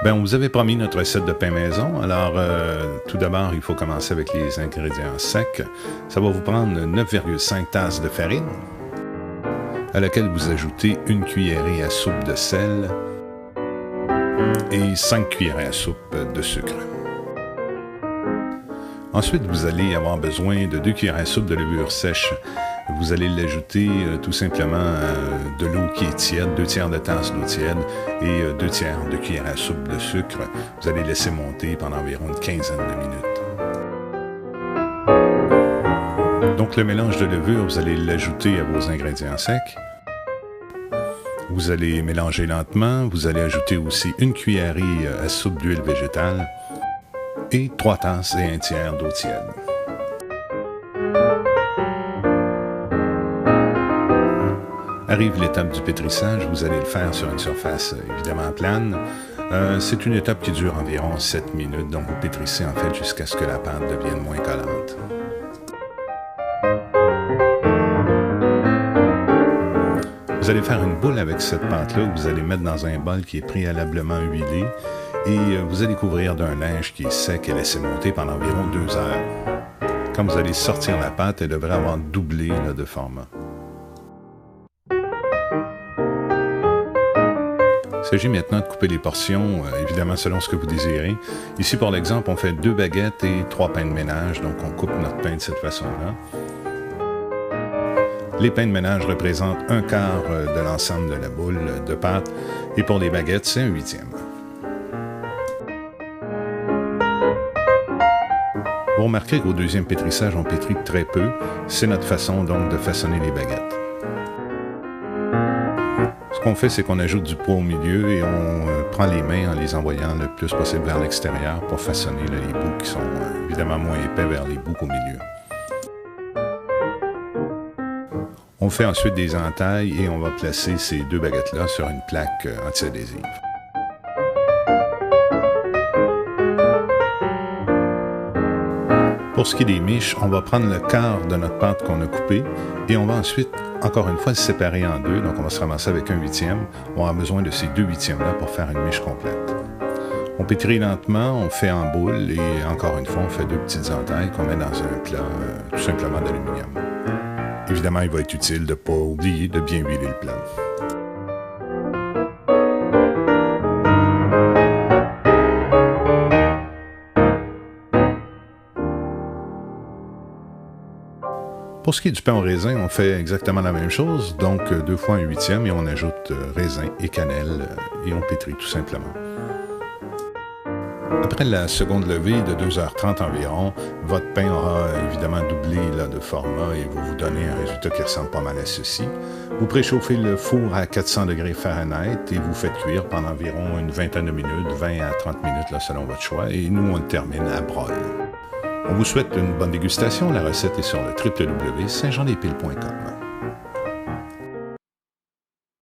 Bien, on vous avait promis notre recette de pain maison. Alors, tout d'abord, il faut commencer avec les ingrédients secs. Ça va vous prendre 9,5 tasses de farine, à laquelle vous ajoutez une cuillerée à soupe de sel et 5 cuillerées à soupe de sucre. Ensuite, vous allez avoir besoin de 2 cuillères à soupe de levure sèche. Vous allez l'ajouter tout simplement de l'eau qui est tiède, 2 tiers de tasse d'eau tiède et 2 tiers de cuillère à soupe de sucre. Vous allez laisser monter pendant environ une quinzaine de minutes. Donc le mélange de levure, vous allez l'ajouter à vos ingrédients secs. Vous allez mélanger lentement. Vous allez ajouter aussi une cuillerée à soupe d'huile végétale et 3 tasses et 1 tiers d'eau tiède. Arrive l'étape du pétrissage, vous allez le faire sur une surface évidemment plane. C'est une étape qui dure environ 7 minutes, donc vous pétrissez en fait jusqu'à ce que la pâte devienne moins collante. Vous allez faire une boule avec cette pâte-là que vous allez mettre dans un bol qui est préalablement huilé et vous allez couvrir d'un linge qui est sec et laisser monter pendant environ 2 heures. Quand vous allez sortir la pâte, elle devrait avoir doublé de format. Il s'agit maintenant de couper les portions, évidemment selon ce que vous désirez. Ici, pour l'exemple, on fait 2 baguettes et 3 pains de ménage, donc on coupe notre pain de cette façon-là. Les pains de ménage représentent 1/4 de l'ensemble de la boule de pâte, et pour les baguettes, c'est 1/8. Vous remarquerez qu'au deuxième pétrissage, on pétrit très peu. C'est notre façon donc de façonner les baguettes. Ce qu'on fait, c'est qu'on ajoute du poids au milieu et on prend les mains en les envoyant le plus possible vers l'extérieur pour façonner les bouts qui sont évidemment moins épais vers les bouts qu'au milieu. On fait ensuite des entailles et on va placer ces 2 baguettes-là sur une plaque anti-adhésive. Pour ce qui est des miches, on va prendre le quart de notre pâte qu'on a coupée et on va ensuite, encore une fois, le séparer en 2. Donc, on va se ramasser avec 1/8. On aura besoin de ces 2/8-là pour faire une miche complète. On pétrit lentement, on fait en boule et encore une fois, on fait 2 petites entailles qu'on met dans un plat tout simplement d'aluminium. Évidemment, il va être utile de ne pas oublier de bien huiler le plat. Pour ce qui est du pain au raisin, on fait exactement la même chose, donc 2 fois 1/8 et on ajoute raisin et cannelle et on pétrit tout simplement. Après la seconde levée de 2h30 environ, votre pain aura évidemment doublé de format et va vous donner un résultat qui ressemble pas mal à ceci. Vous préchauffez le four à 400 degrés Fahrenheit et vous faites cuire pendant environ une vingtaine de minutes, 20 à 30 minutes selon votre choix, et nous on le termine à broil. On vous souhaite une bonne dégustation. La recette est sur le www.saintjeandespiles.com.